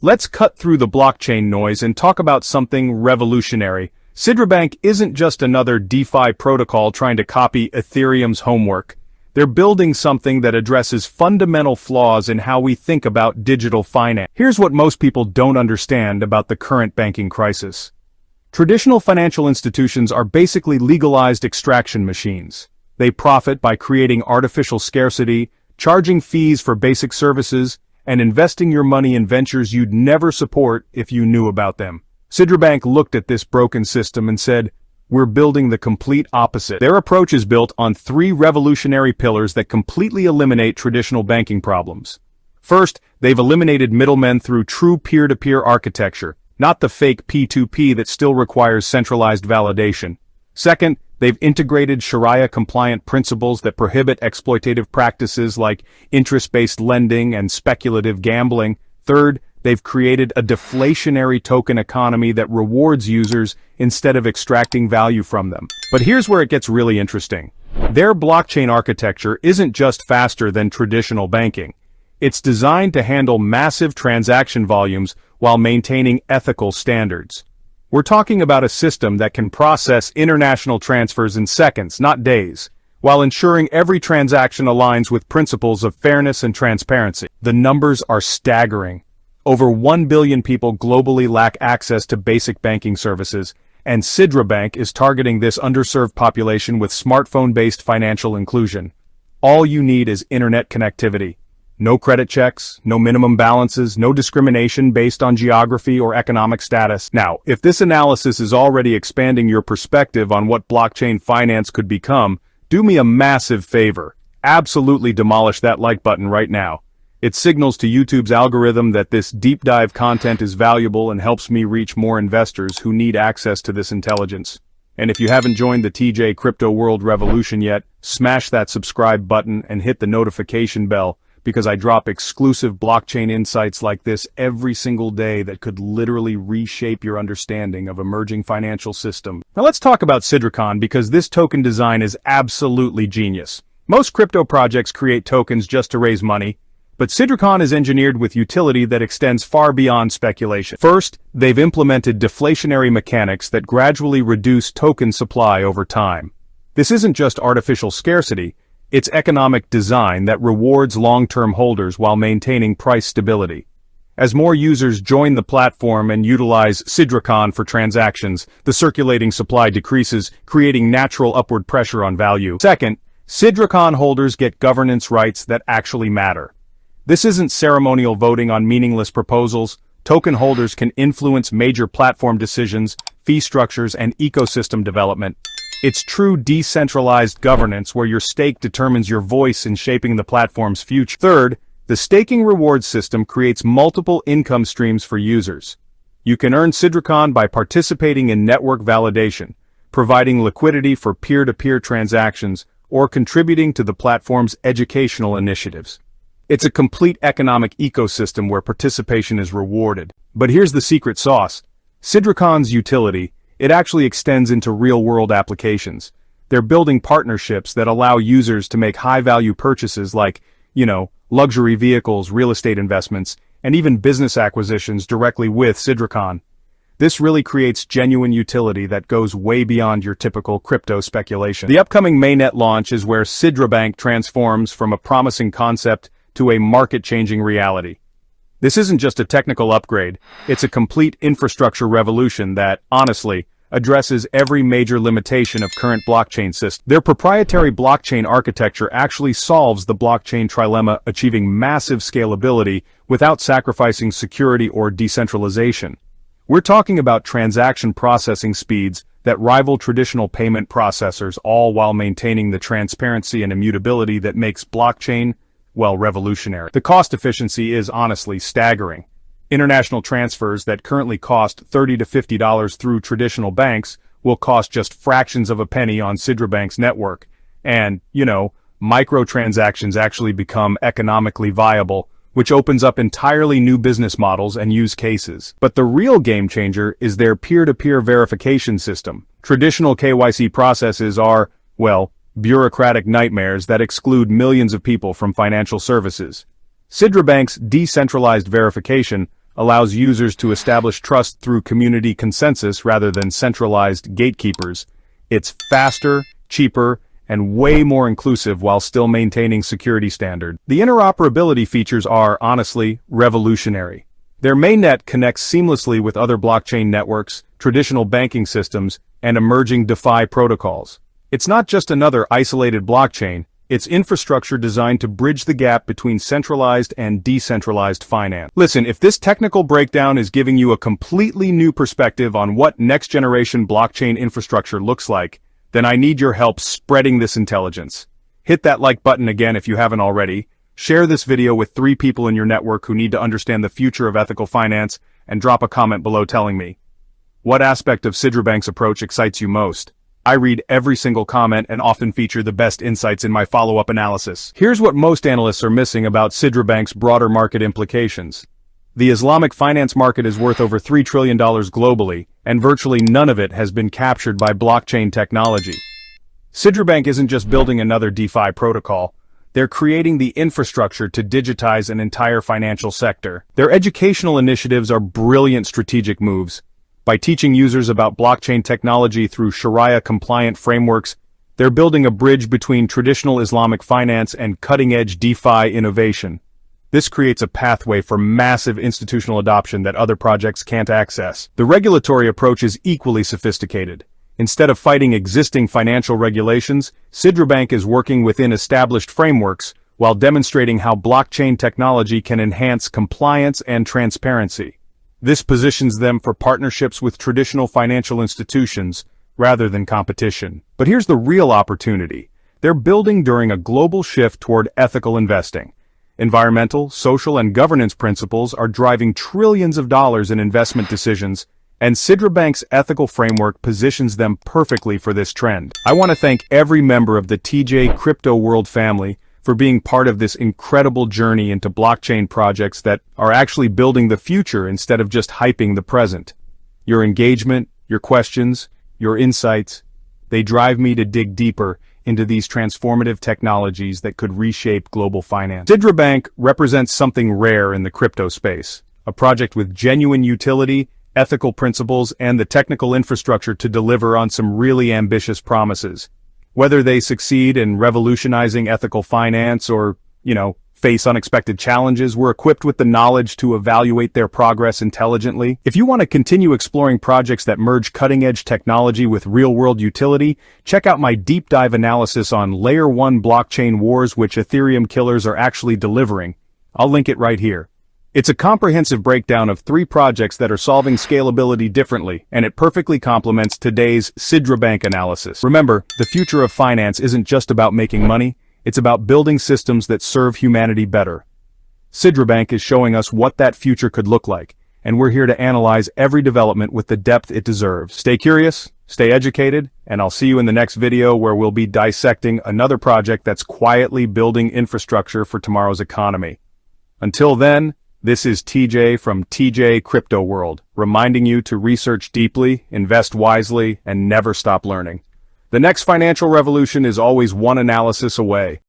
Let's cut through the blockchain noise and talk about something revolutionary. Sidrabank isn't just another DeFi protocol trying to copy Ethereum's homework. They're building something that addresses fundamental flaws in how we think about digital finance. Here's what most people don't understand about the current banking crisis. Traditional financial institutions are basically legalized extraction machines. They profit by creating artificial scarcity, charging fees for basic services, and investing your money in ventures you'd never support if you knew about them. Sidrabank looked at this broken system and said, "We're building the complete opposite." Their approach is built on three revolutionary pillars that completely eliminate traditional banking problems. First, they've eliminated middlemen through true peer-to-peer architecture, not the fake P2P that still requires centralized validation. Second, they've integrated Shariah-compliant principles that prohibit exploitative practices like interest-based lending and speculative gambling. Third, they've created a deflationary token economy that rewards users instead of extracting value from them. But here's where it gets really interesting. Their blockchain architecture isn't just faster than traditional banking. It's designed to handle massive transaction volumes while maintaining ethical standards. We're talking about a system that can process international transfers in seconds, not days, while ensuring every transaction aligns with principles of fairness and transparency. The numbers are staggering. Over 1 billion people globally lack access to basic banking services, and Sidrabank is targeting this underserved population with smartphone-based financial inclusion. All you need is internet connectivity. No credit checks, no minimum balances, no discrimination based on geography or economic status. Now, if this analysis is already expanding your perspective on what blockchain finance could become, do me a massive favor. Absolutely demolish that like button right now. It signals to YouTube's algorithm that this deep dive content is valuable and helps me reach more investors who need access to this intelligence. And if you haven't joined the TJ Crypto World Revolution yet, smash that subscribe button and hit the notification bell, because I drop exclusive blockchain insights like this every single day that could literally reshape your understanding of emerging financial system. Now let's talk about SIDRACON, because this token design is absolutely genius. Most crypto projects create tokens just to raise money, but SIDRACON is engineered with utility that extends far beyond speculation. First, they've implemented deflationary mechanics that gradually reduce token supply over time. This isn't just artificial scarcity, it's economic design that rewards long-term holders while maintaining price stability. As more users join the platform and utilize SIDRACON for transactions, the circulating supply decreases, creating natural upward pressure on value. Second, SIDRACON holders get governance rights that actually matter. This isn't ceremonial voting on meaningless proposals. Token holders can influence major platform decisions, fee structures, and ecosystem development. It's true decentralized governance where your stake determines your voice in shaping the platform's future. Third, the staking reward system creates multiple income streams for users. You can earn SIDRACON by participating in network validation, providing liquidity for peer-to-peer transactions, or contributing to the platform's educational initiatives. It's a complete economic ecosystem where participation is rewarded. But here's the secret sauce. SIDRACON's utility, it actually extends into real-world applications. They're building partnerships that allow users to make high-value purchases like, luxury vehicles, real estate investments, and even business acquisitions directly with SIDRACON. This really creates genuine utility that goes way beyond your typical crypto speculation. The upcoming Mainnet launch is where Sidrabank transforms from a promising concept to a market-changing reality. This isn't just a technical upgrade, it's a complete infrastructure revolution that, honestly, addresses every major limitation of current blockchain systems. Their proprietary blockchain architecture actually solves the blockchain trilemma, achieving massive scalability without sacrificing security or decentralization. We're talking about transaction processing speeds that rival traditional payment processors, all while maintaining the transparency and immutability that makes blockchain, revolutionary. The cost efficiency is honestly staggering. International transfers that currently cost $30 to $50 through traditional banks will cost just fractions of a penny on Sidrabank's network. And, microtransactions actually become economically viable, which opens up entirely new business models and use cases. But the real game changer is their peer-to-peer verification system. Traditional KYC processes are, bureaucratic nightmares that exclude millions of people from financial services. Sidrabank's decentralized verification allows users to establish trust through community consensus rather than centralized gatekeepers. It's faster, cheaper, and way more inclusive while still maintaining security standards. The interoperability features are, honestly, revolutionary. Their mainnet connects seamlessly with other blockchain networks, traditional banking systems, and emerging DeFi protocols. It's not just another isolated blockchain, it's infrastructure designed to bridge the gap between centralized and decentralized finance. Listen, if this technical breakdown is giving you a completely new perspective on what next-generation blockchain infrastructure looks like, then I need your help spreading this intelligence. Hit that like button again if you haven't already. Share this video with 3 people in your network who need to understand the future of ethical finance, and drop a comment below telling me what aspect of Sidrabank's approach excites you most. I read every single comment and often feature the best insights in my follow-up analysis. Here's what most analysts are missing about Sidrabank's broader market implications. The Islamic finance market is worth over $3 trillion globally, and virtually none of it has been captured by blockchain technology. Sidrabank isn't just building another DeFi protocol, they're creating the infrastructure to digitize an entire financial sector. Their educational initiatives are brilliant strategic moves. By teaching users about blockchain technology through Shariah-compliant frameworks, they're building a bridge between traditional Islamic finance and cutting-edge DeFi innovation. This creates a pathway for massive institutional adoption that other projects can't access. The regulatory approach is equally sophisticated. Instead of fighting existing financial regulations, Sidrabank is working within established frameworks while demonstrating how blockchain technology can enhance compliance and transparency. This positions them for partnerships with traditional financial institutions rather than competition. But here's the real opportunity. They're building during a global shift toward ethical investing. Environmental, social, and governance principles are driving trillions of dollars in investment decisions, and Sidrabank's ethical framework positions them perfectly for this trend. I want to thank every member of the TJ Crypto World family for being part of this incredible journey into blockchain projects that are actually building the future instead of just hyping the present. Your engagement, your questions, your insights, they drive me to dig deeper into these transformative technologies that could reshape global finance. Sidrabank represents something rare in the crypto space, a project with genuine utility, ethical principles, and the technical infrastructure to deliver on some really ambitious promises. Whether they succeed in revolutionizing ethical finance or, face unexpected challenges, we're equipped with the knowledge to evaluate their progress intelligently. If you want to continue exploring projects that merge cutting-edge technology with real-world utility, check out my deep dive analysis on Layer 1 blockchain wars which Ethereum killers are actually delivering. I'll link it right here. It's a comprehensive breakdown of 3 projects that are solving scalability differently, and it perfectly complements today's Sidrabank analysis. Remember, the future of finance isn't just about making money, it's about building systems that serve humanity better. Sidrabank is showing us what that future could look like, and we're here to analyze every development with the depth it deserves. Stay curious, stay educated, and I'll see you in the next video where we'll be dissecting another project that's quietly building infrastructure for tomorrow's economy. Until then, this is TJ from TJ Crypto World, reminding you to research deeply, invest wisely, and never stop learning. The next financial revolution is always one analysis away.